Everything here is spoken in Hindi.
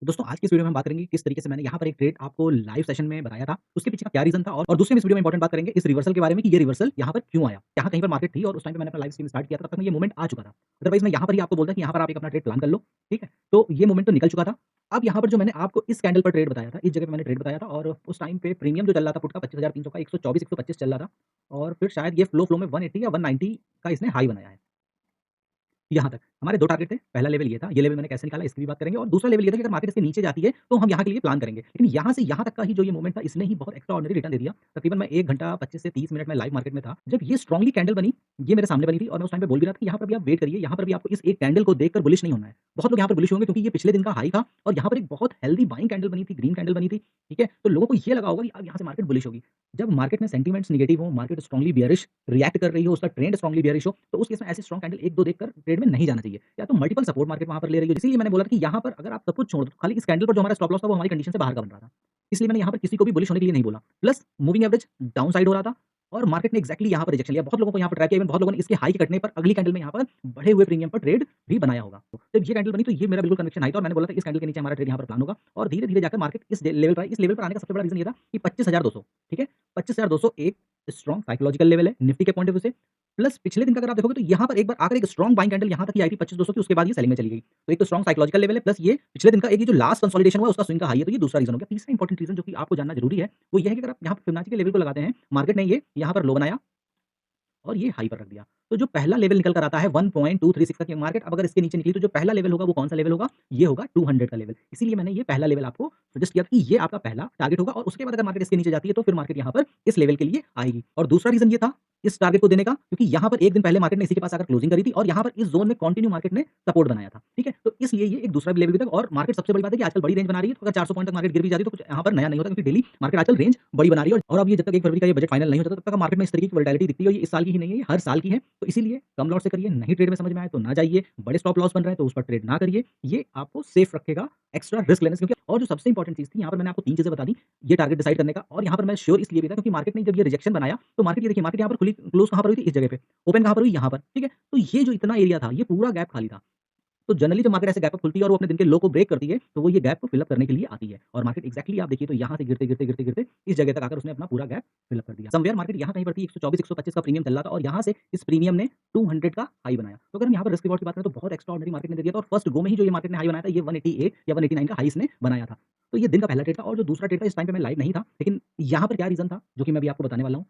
दोस्तों आज की इस वीडियो में हम बात करेंगे किस तरीके से मैंने यहाँ पर एक ट्रेड आपको लाइव सेशन में बताया था, उसके पीछे का क्या रीज़न था और दूसरे में इस वीडियो में इंपॉर्टेंट बात करेंगे इस रिवर्सल के बारे में कि ये रिवर्सल यहाँ पर क्यों आया? यहाँ कहीं पर मार्केट थी और उस टाइम पे मैंने अपना लाइव स्ट्रीम स्टार्ट किया था, तब तक में ये मोमेंट आ चुका था। अदरवाइज़ मैं यहाँ पर ही आपको बोलता कि यहाँ पर आप एक अपना ट्रेड प्लान कर लो, ठीक है? तो ये मोमेंट तो निकल चुका था। अब यहाँ पर जो मैंने आपको इस कैंडल पर ट्रेड बताया था, इस जगह पे मैंने ट्रेड बताया था और उस टाइम पे प्रीमियम जो चल रहा था पुट का 25,300 का 124-125 चल रहा था और फिर शायद ये फ्लो में 180 या 190 का इसने हाई बनाया है। यहाँ तक। हमारे 2 टारगेट थे, पहला लेवल ये था, ये लेवल मैंने कैसे निकाला इसकी भी बात करेंगे और दूसरा लेवल ये था कि अगर मार्केट इसके नीचे जाती है, तो हम यहाँ के लिए प्लान करेंगे। लेकिन यहाँ से यहाँ तक का ही जो ये मूवमेंट था, इसने ही बहुत एक्स्ट्राऑर्डिनरी रिटर्न दे दिया। तकरीबन मैं 1 घंटा 25 से 30 मिनट में लाइव मार्केट में था। जब ये स्ट्रांगली कैंडल बनी, ये मेरे सामने बनी थी और मैं उस टाइम पे बोल भी रहा था कि यहाँ पर भी आप वेट करिए, यहाँ पर भी आपको इस एक कैंडल को देखकर बुलिश नहीं होना है। बहुत लोग यहाँ पर बुलिश होंगे क्योंकि ये पिछले दिन का हाई था और यहाँ पर एक बहुत हेल्दी बाइंग कैंडल बनी थी, ग्रीन कैंडल बनी थी, ठीक है? तो लोगों को ये लगा होगा कि अब यहाँ से मार्केट बुलिश होगी। जब मार्केट में सेंटीमेंट्स नेगेटिव हो, मार्केट स्ट्रांगली बियरिश रिएक्ट कर रही हो, उसका ट्रेंड स्ट्रांगली बियरिश हो, तो उस केस में ऐसे स्ट्रांग कैंडल 1-2 देखकर ट्रेड में नहीं जाना चाहिए। या तो मल्टीपल सपोर्ट मार्केट वहाँ पर ले रही हो, इसीलिए मैंने बोला था कि यहाँ पर अगर आप सब कुछ छोड़ दो, खाली इस कैंडल पर जो हमारा स्टॉप लॉस था वो हमारी कंडीशन से बाहर का बन रहा था। इसलिए मैंने यहाँ पर किसी को भी बुलिश होने के लिए नहीं बोला। Plus moving average down side हो रहा था और मार्केट ने एक्ज़ैक्टली यहाँ पर रिजेक्शन लिया। बहुत लोगों को यहाँ पर ट्रैप किया, इवन बहुत लोगों ने इसके हाई के कटने पर अगली कैंडल में यहाँ पर बढ़े हुए प्रीमियम पर ट्रेड भी बनाया होगा। तो जब ये कैंडल बनी तो ये मेरा बिल्कुल कन्विक्शन हाई था और मैंने बोला था इस कैंडल के नीचे हमारा ट्रेड यहाँ पर प्लान होगा और धीरे-धीरे जाकर मार्केट इस लेवल पर आने का सबसे बड़ा रीज़न ये था कि 25,200 ठीक है? 25,200 एक स्ट्रॉन्ग साइकोलॉजिकल लेवल है निफ्टी के पॉइंट ऑफ व्यू से। प्लस पिछले दिन का अगर आप देखोगे तो यहाँ पर एक बार आकर एक स्ट्रॉन्ग बाइंग कैंडल यहाँ तक ही आई थी 25,200 की, उसके बाद ये सेलिंग में चली गई। तो एक तो स्ट्रॉन्ग साइकोलॉजिकल लेवल है प्लस ये पिछले दिन का एक ये जो लास्ट कंसोलिडेशन हुआ उसका स्विंग का हाई है, तो ये दूसरा रीज़न हो गया। तीसरा इंपॉर्टेंट रीज़न जो कि आपको जानना ज़रूरी है, वो ये है कि अगर आप यहाँ पे फिबोनाची के लेवल को लगाते हैं, मार्केट ने ये यहाँ पर लो बनाया और ये हाई पर रख दिया। तो जो पहला लेवल निकल कर आता है 1.236 का कि मार्केट अब अगर इसके नीचे निकली तो जो पहला लेवल होगा वो कौन-सा लेवल होगा? ये होगा 200 का लेवल। इसीलिए मैंने ये पहला लेवल आपको सजेस्ट किया कि ये आपका पहला टारगेट होगा और उसके बाद अगर मार्केट इसके नीचे जाती है तो फिर मार्केट यहाँ पर इस लेवल के लिए आएगी। और दूसरा रीज़न ये था इस टारगेट को देने का क्योंकि यहाँ पर 1 दिन पहले मार्केट ने इसी के पास आकर क्लोजिंग करी थी और यहाँ पर इस ज़ोन में कंटिन्यू मार्केट ने सपोर्ट बनाया था। ठीक है? तो इसलिए ये एक दूसरा लेवल भी था और मार्केट सबसे बड़ी बात है कि आजकल बड़ी रेंज बना रही है, तो अगर 400 पॉइंट तक मार्केट गिर भी जाती है तो कुछ यहाँ पर नया नहीं होता क्योंकि डेली मार्केट आजकल रेंज बड़ी बना रही है और अब ये जब तक 1 फरवरी का ये बजट फाइनल नहीं होता तब तक मार्केट में इस तरीके की वोलेटिलिटी दिखती है और ये इस साल की ही नहीं है, ये हर साल की है। तो इसीलिए कम लॉट से करिए, नहीं ट्रेड में समझ में आए तो ना जाइए, बड़े स्टॉप लॉस बन रहे हैं तो उस पर ट्रेड ना करिए। ये आपको सेफ रखेगा एक्स्ट्रा रिस्क लेने से क्योंकि और जो सबसे इंपॉर्टेंट चीज़ थी यहाँ पर मैंने आपको 3 चीज़ें बता दी, ये टारगेट डिसाइड करने का और यहाँ पर मैं श्योर इसलिए भी था क्योंकि मार्केट ने जब ये रिजेक्शन बनाया तो मार्केट ये देखिए मार्केट यहाँ पर खुली क्लोज़ कहाँ पर हुई थी? इस जगह पे, ओपन कहाँ पर हुई? यहाँ पर, ठीक है? तो ये जो इतना एरिया था, ये पूरा गैप खाली था। तो जनरली जब मार्केट ऐसे गैप अप खुलती है और वो अपने दिन के लो को ब्रेक करती है, तो वो ये गैप को फिल अप करने के लिए आती है और मार्केट एक्ज़ैक्टली आप देखिए तो यहाँ से गिरते इस जगह तक आकर उसने अपना पूरा गैप फिल अप कर दिया। समवेयर मार्केट यहाँ कहीं पर थी 124-125 का प्रीमियम चल रहा था और यहाँ से इस प्रीमियम ने 200 का हाई बनाया। तो अगर हम यहाँ पर रिस्क रिवॉर्ड की बात करें तो बहुत एक्स्ट्राऑर्डिनरी मार्केट ने दे दिया था और फर्स्ट गो में ही जो ये मार्केट ने हाई बनाया था ये 188 या 189 का हाई इसने बनाया था। तो ये दिन का पहला ट्रेड था और जो दूसरा ट्रेड था इस टाइम पे मैं लाइव नहीं था, लेकिन यहाँ पर क्या रीज़न था, जो कि मैं अभी आपको बताने वाला हूँ।